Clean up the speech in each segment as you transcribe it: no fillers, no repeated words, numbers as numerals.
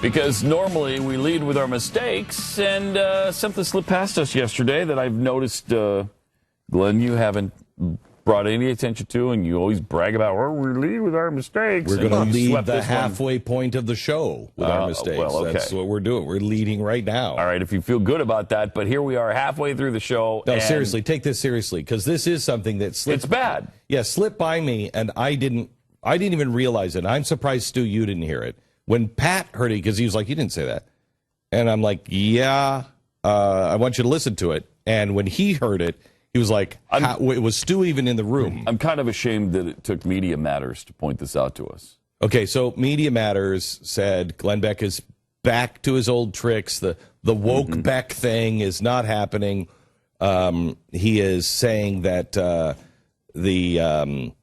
Because normally we lead with our mistakes, and something slipped past us yesterday that I've noticed, Glenn, you haven't brought any attention to, and you always brag about, well, we lead with our mistakes. We're going to lead the halfway point of the show with our mistakes. Well, okay. That's what we're doing. We're leading right now. All right, if you feel good about that, but here we are halfway through the show. No, seriously, take this seriously, because this is something that slipped. It's bad. Yeah, slipped by me, and I didn't even realize it. I'm surprised, Stu, you didn't hear it. When Pat heard it, because he was like, you didn't say that. And I'm like, yeah, I want you to listen to it. And when he heard it, he was like, was Stu even in the room? I'm kind of ashamed that it took Media Matters to point this out to us. Okay, so Media Matters said Glenn Beck is back to his old tricks. The woke Beck thing is not happening. He is saying that the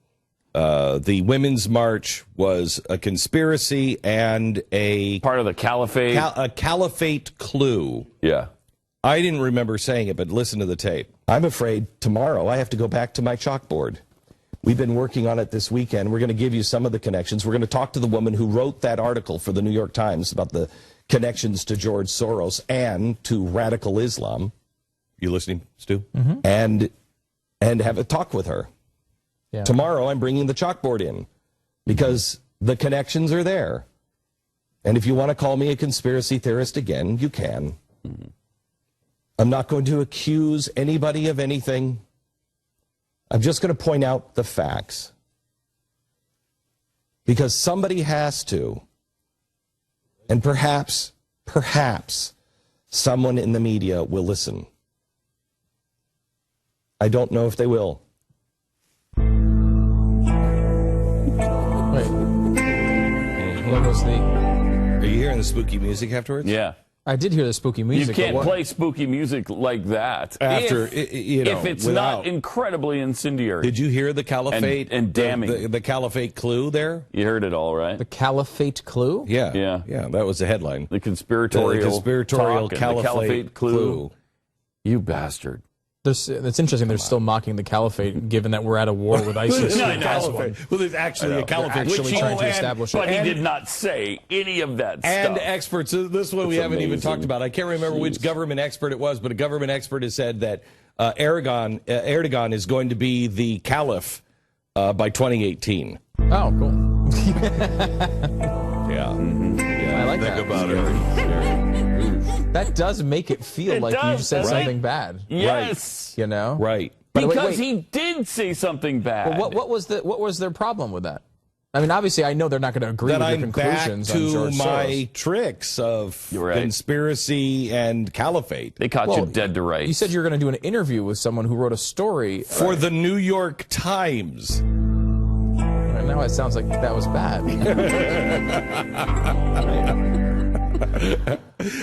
Women's March was a conspiracy and a part of the caliphate, a caliphate clue. Yeah. I didn't remember saying it, but listen to the tape. I'm afraid tomorrow I have to go back to my chalkboard. We've been working on it this weekend. We're going to give you some of the connections. We're going to talk to the woman who wrote that article for the New York Times about the connections to George Soros and to radical Islam. You listening, Stu? Mm-hmm. And have a talk with her. Yeah. Tomorrow I'm bringing the chalkboard in because the connections are there. And if you want to call me a conspiracy theorist again, you can. Mm-hmm. I'm not going to accuse anybody of anything. I'm just going to point out the facts. Because somebody has to. And perhaps someone in the media will listen. I don't know if they will. Wait. What was the... Are you hearing the spooky music afterwards? Yeah. I did hear the spooky music. You can't play spooky music like that after, if it's not incredibly incendiary. Did you hear the caliphate and damning? The caliphate clue there? You heard it all, right? The caliphate clue? Yeah. That was the headline. The conspiratorial caliphate clue. You bastard. It's interesting they're still mocking the caliphate, given that we're at a war with ISIS. Well, there's actually a caliphate. Actually trying to establish it. But he did not say any of that stuff. And experts, this one we haven't even talked about. I can't remember which government expert it was, but a government expert has said that Erdogan is going to be the caliph by 2018. Oh, cool. Yeah. I like that. Think about it. That does make it feel like you said something bad. Yes. Right. You know? Right. Because he did say something bad. Well, what was their problem with that? I mean, obviously, I know they're not going to agree with your conclusions back to on George my Soros. tricks of conspiracy and caliphate. They caught you dead to rights. You said you were going to do an interview with someone who wrote a story. For the New York Times. And now it sounds like that was bad.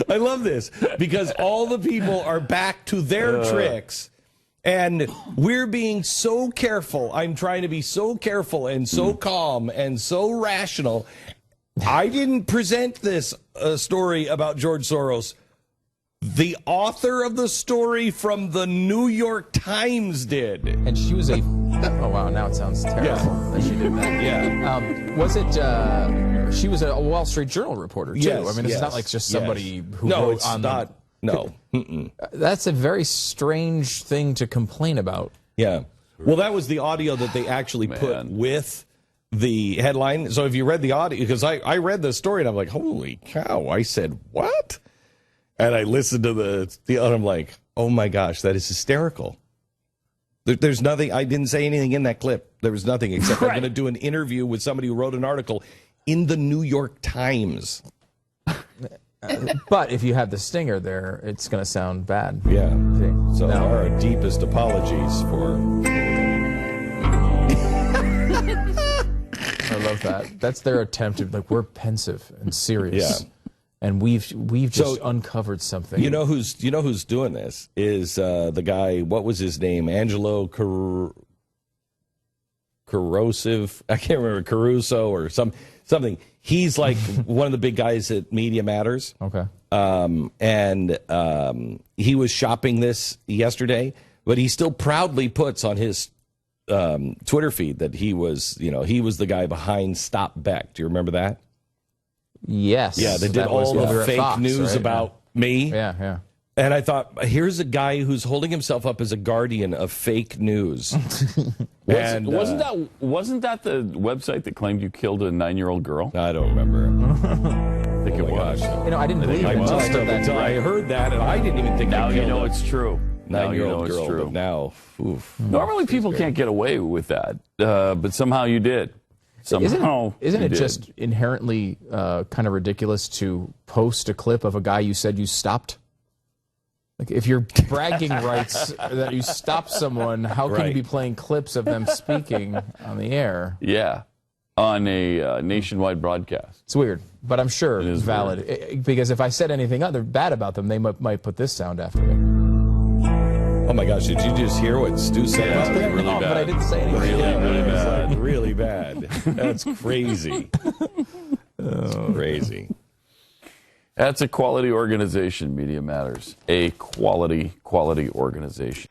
I love this because all the people are back to their tricks, and we're being so careful. I'm trying to be so careful and so calm and so rational. I didn't present this story about George Soros. The author of the story from the New York Times did. And she was a... Oh, wow, now it sounds terrible that she did that. Yeah. Was it... she was a Wall Street Journal reporter, too. Yes, I mean, this is not like just somebody who no, wrote it's on not. No. That's a very strange thing to complain about. Yeah. Well, that was the audio that they actually put with the headline. So if you read the audio, because I read the story and I'm like, holy cow. I said, what? And I listened to the and I'm like, oh my gosh, that is hysterical. There's nothing. I didn't say anything in that clip. There was nothing except I'm going to do an interview with somebody who wrote an article in the New York Times. But if you have the stinger there, it's going to sound bad. Yeah. So our deepest apologies for... I love that. That's their attempt at, like, we're pensive and serious. Yeah. And we've just uncovered something. You know who's doing this is the guy. What was his name? Angelo Corrosive. I can't remember, Caruso or something. He's like one of the big guys at Media Matters. Okay. And he was shopping this yesterday, but he still proudly puts on his Twitter feed that he was the guy behind Stop Beck. Do you remember that? Yes. Yeah, they So did that was all the over at fake Fox, news right? about me. Yeah. And I thought, here's a guy who's holding himself up as a guardian of fake news. Wasn't that the website that claimed you killed a 9-year-old girl? I don't remember. I think it was. I didn't believe I it until I must heard have that. until I heard that, and I didn't even think Now I you killed know a it's true. Now you know 9-year-old it's girl. true. But now, oof. Normally people can't get away with that, but somehow you did. Somehow Isn't you it did. just inherently kind of ridiculous to post a clip of a guy you said you stopped? Like, if you're bragging rights that you stopped someone, how can you Right. be playing clips of them speaking on the air? Yeah, on a nationwide broadcast. It's weird, but I'm sure is valid. Because if I said anything other bad about them, they might put this sound after me. Oh my gosh, did you just hear what Stu said Yeah, about that? really bad. But I didn't say anything. Really bad. Really bad. That's crazy. That's crazy. That's a quality organization, Media Matters. A quality organization.